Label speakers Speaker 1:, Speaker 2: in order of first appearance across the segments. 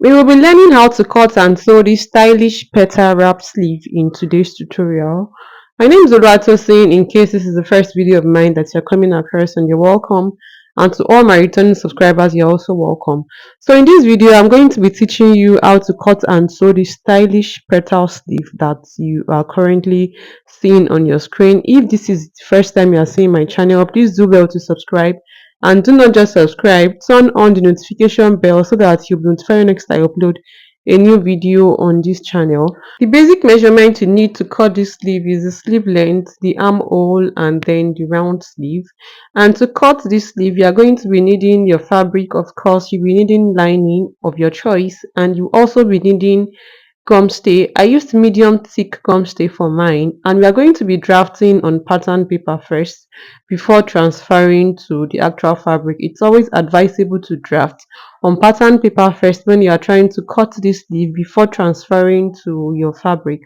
Speaker 1: We will be learning how to cut and sew this stylish petal wrap sleeve in today's tutorial. My name is Oluwatosin. In case this is the first video of mine that you're coming across, and you're welcome. And to all my returning subscribers, you're also welcome. So in this video, I'm going to be teaching you how to cut and sew this stylish petal sleeve that you are currently seeing on your screen. If this is the first time you are seeing my channel, please do well to subscribe. And do not just subscribe, turn on the notification bell so that you'll be notified next time I upload a new video on this channel. The basic measurement you need to cut this sleeve is the sleeve length, the armhole, and then the round sleeve. And to cut this sleeve, you are going to be needing your fabric. Of course, you'll be needing lining of your choice, and you also be needing gum stay. I used medium thick gum stay for mine, and we are going to be drafting on pattern paper first before transferring to the actual fabric. It's always advisable to draft on pattern paper first when you are trying to cut this sleeve before transferring to your fabric.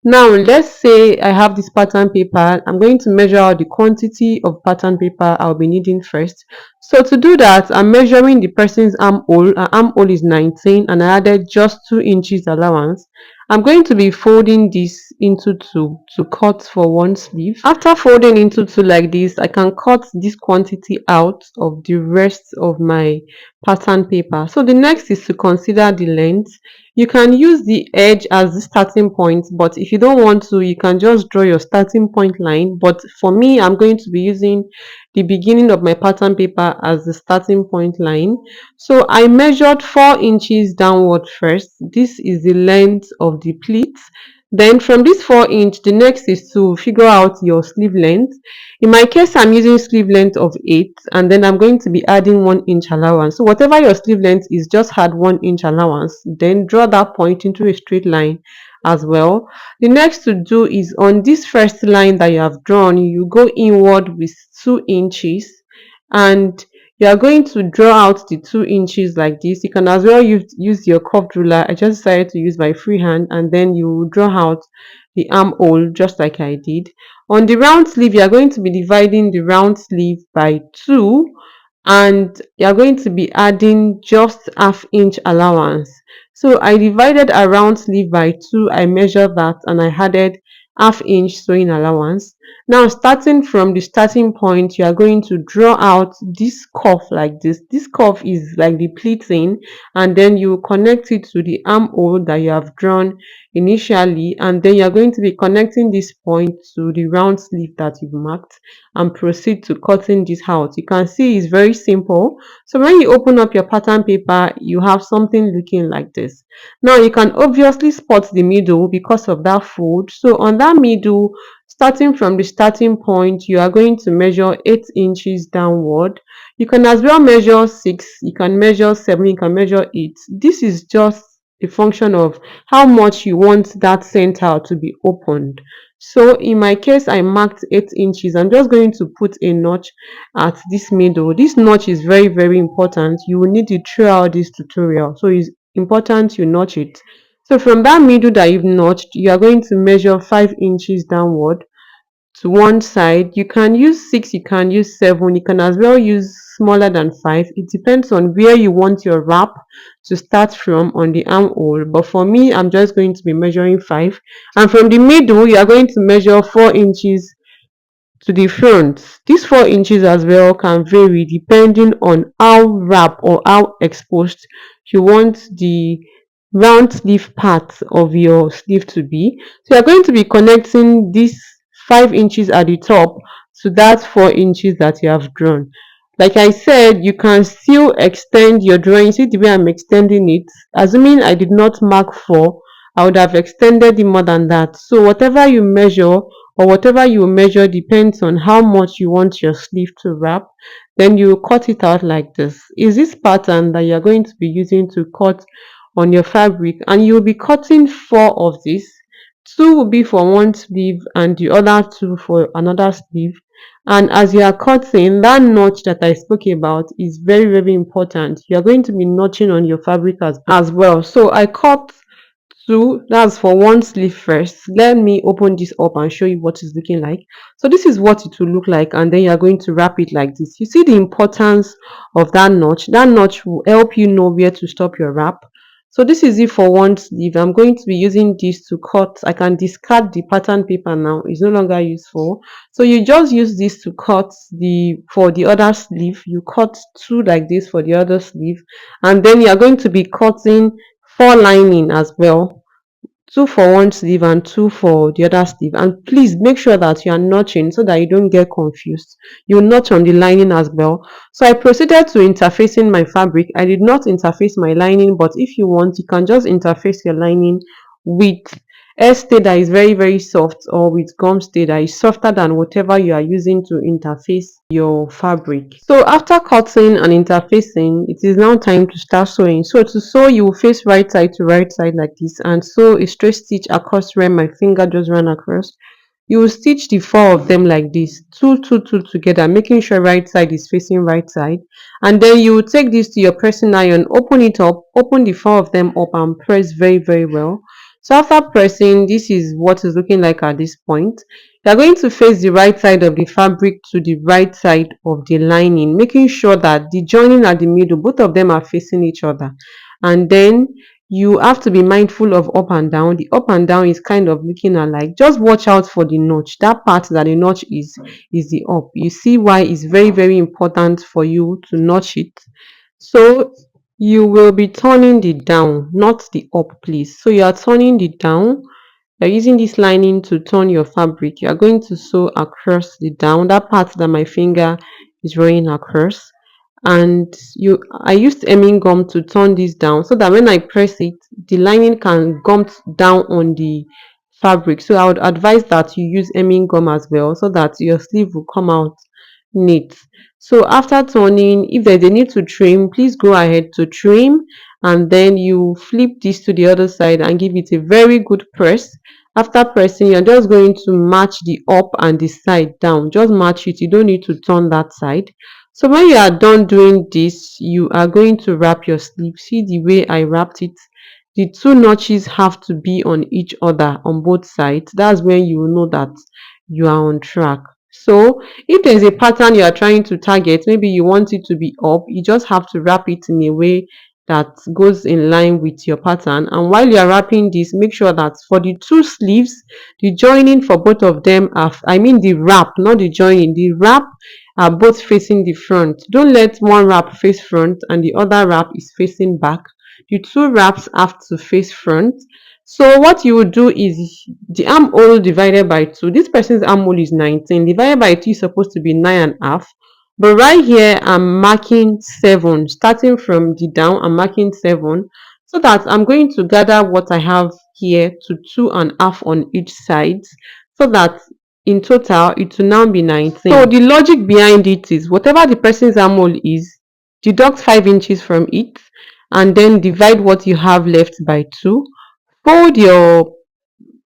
Speaker 1: Now let's say I have this pattern paper. I'm going to measure out the quantity of pattern paper I'll be needing first. So to do that, I'm measuring the person's armhole. Her armhole is 19 and I added just 2 inches allowance. I'm going to be folding this into two to cut for one sleeve. After folding into two like this, I can cut this quantity out of the rest of my pattern paper. So the next is to consider the length. You can use the edge as the starting point, but if you don't want to, you can just draw your starting point line. But for me, I'm going to be using the beginning of my pattern paper as the starting point line. So I measured 4 inches downward first. This is the length of the pleats. Then from this 4 inch, the next is to figure out your sleeve length. In my case, I'm using sleeve length of 8, and then I'm going to be adding 1 inch allowance. So whatever your sleeve length is, just add 1 inch allowance. Then draw that point into a straight line as well. The next to do is on this first line that you have drawn, you go inward with 2 inches, and you are going to draw out the 2 inches like this. You can as well use your curved ruler. I just decided to use my free hand, and then you draw out the armhole just like I did. On the round sleeve, you are going to be dividing the round sleeve by 2, and you are going to be adding just ½ inch allowance. So I divided a round sleeve by 2, I measured that, and I added ½ inch sewing allowance. Now starting from the starting point, you are going to draw out this curve like this. This curve is like the pleating, and then you connect it to the armhole that you have drawn initially, and then you are going to be connecting this point to the round sleeve that you've marked, and proceed to cutting this out. You can see it's very simple. So when you open up your pattern paper, you have something looking like this. Now you can obviously spot the middle because of that fold. So on that middle, starting from the starting point, you are going to measure 8 inches downward. You can as well measure 6, you can measure 7, you can measure 8. This is just a function of how much you want that center to be opened. So in my case, I marked 8 inches. I'm just going to put a notch at this middle. This notch is very, very important. You will need it throughout this tutorial. So it's important you notch it. So from that middle that you've notched, you are going to measure 5 inches downward to one side. You can use 6, you can use 7, you can as well use smaller than 5. It depends on where you want your wrap to start from on the armhole, but for me, I'm just going to be measuring 5. And from the middle, you are going to measure 4 inches to the front. These 4 inches as well can vary depending on how wrap or how exposed you want the round sleeve part of your sleeve to be. So you're going to be connecting this 5 inches at the top to that 4 inches that you have drawn. Like I said, you can still extend your drawing. See the way I'm extending it? Assuming I did not mark 4, I would have extended it more than that. So whatever you measure or whatever you measure depends on how much you want your sleeve to wrap. Then you cut it out like this. Is this pattern that you're going to be using to cut on your fabric, and you'll be cutting 4 of these. 2 will be for one sleeve and the other 2 for another sleeve. And as you are cutting, that notch that I spoke about is very, very important. You are going to be notching on your fabric as well. So I cut 2, that's for one sleeve first. Let me open this up and show you what it's looking like. So this is what it will look like, and then you are going to wrap it like this. You see the importance of that notch. That notch will help you know where to stop your wrap. So this is it for one sleeve. I'm going to be using this to cut. I can discard the pattern paper now, it's no longer useful. So you just use this to cut for the other sleeve. You cut two like this for the other sleeve, and then you are going to be cutting four lining as well, two for one sleeve and two for the other sleeve. And please make sure that you are notching so that you don't get confused. You notch on the lining as well. So I proceeded to interfacing my fabric. I did not interface my lining, but if you want, you can just interface your lining with stay that is very very soft, or with gum stay that is softer than whatever you are using to interface your fabric. So after cutting and interfacing, it is now time to start sewing. So to sew, you will face right side to right side like this and sew a straight stitch across where my finger just ran across. You will stitch the four of them like this, two together, making sure right side is facing right side. And then you will take this to your pressing iron, open it up, open the four of them up and press very very well. So after pressing, this is what is looking like at this point. You are going to face the right side of the fabric to the right side of the lining, making sure that the joining at the middle, both of them are facing each other. And then you have to be mindful of up and down. The up and down is kind of looking alike. Just watch out for the notch. That part that the notch is the up. You see why it's very very important for you to notch it. So you will be turning the down, not the up, please. So you are turning the down. You're using this lining to turn your fabric. You are going to sew across the down, that part that my finger is rolling across. And I used hemming gum to turn this down so that when I press it, the lining can gum down on the fabric. So I would advise that you use hemming gum as well, so that your sleeve will come out neat. So after turning, if there's a need to trim, please go ahead to trim, and then you flip this to the other side and give it a very good press. After pressing, you're just going to match the up and the side down. Just match it. You don't need to turn that side. So when you are done doing this, you are going to wrap your sleeve. See the way I wrapped it? The two notches have to be on each other on both sides. That's when you will know that you are on track. So if there's a pattern you are trying to target, maybe you want it to be up, you just have to wrap it in a way that goes in line with your pattern. And while you are wrapping this, make sure that for the two sleeves, the joining for both of them are, I mean the wrap, not the joining, the wrap are both facing the front. Don't let one wrap face front and the other wrap is facing back. The two wraps have to face front. So what you would do is the armhole divided by 2. This person's armhole is 19. Divided by 2 is supposed to be 9.5. But right here, I'm marking 7. Starting from the down, I'm marking 7. So that I'm going to gather what I have here to 2.5 on each side. So that in total, it will now be 19. So the logic behind it is whatever the person's armhole is, deduct 5 inches from it, and then divide what you have left by 2. Fold your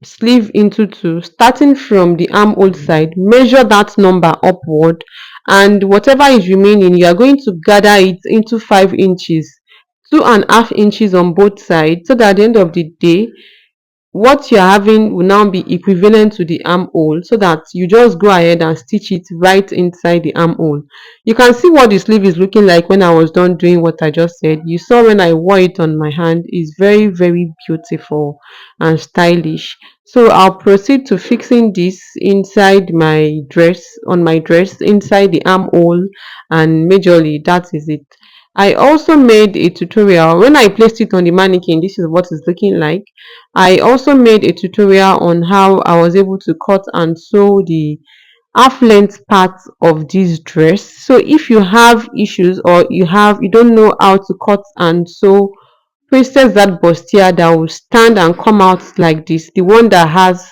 Speaker 1: sleeve into 2, starting from the armhole side. Measure that number upward, and whatever is remaining, you are going to gather it into 5 inches, 2.5 inches on both sides, so that at the end of the day, what you're having will now be equivalent to the armhole, so that you just go ahead and stitch it right inside the armhole. You can see what the sleeve is looking like when I was done doing what I just said. You saw when I wore it on my hand, it's very very beautiful and stylish. So I'll proceed to fixing this inside my dress, on my dress, inside the armhole, and majorly that is it. I also made a tutorial when I placed it on the mannequin. This is what it's looking like. I also made a tutorial on how I was able to cut and sew the half length part of this dress. So if you have issues, or you don't know how to cut and sew princess that bustier that will stand and come out like this, the one that has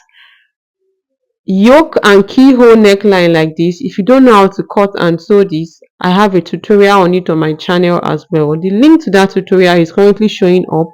Speaker 1: yoke and keyhole neckline like this, if you don't know how to cut and sew this, I have a tutorial on it on my channel as well. The link to that tutorial is currently showing up,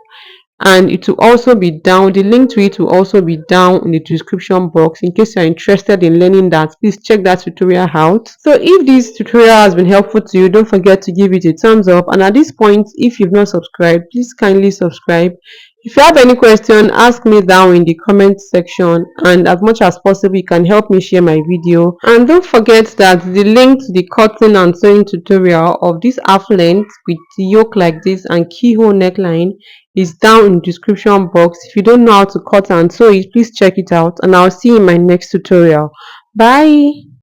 Speaker 1: and it will also be down, the link to it will also be down in the description box. In case you're interested in learning that, please check that tutorial out. So if this tutorial has been helpful to you, don't forget to give it a thumbs up, and at this point, if you've not subscribed, please kindly subscribe. If you have any question, ask me down in the comment section, and as much as possible you can help me share my video. And don't forget that the link to the cutting and sewing tutorial of this half length with yoke like this and keyhole neckline is down in the description box. If you don't know how to cut and sew it, please check it out, and I'll see you in my next tutorial. Bye.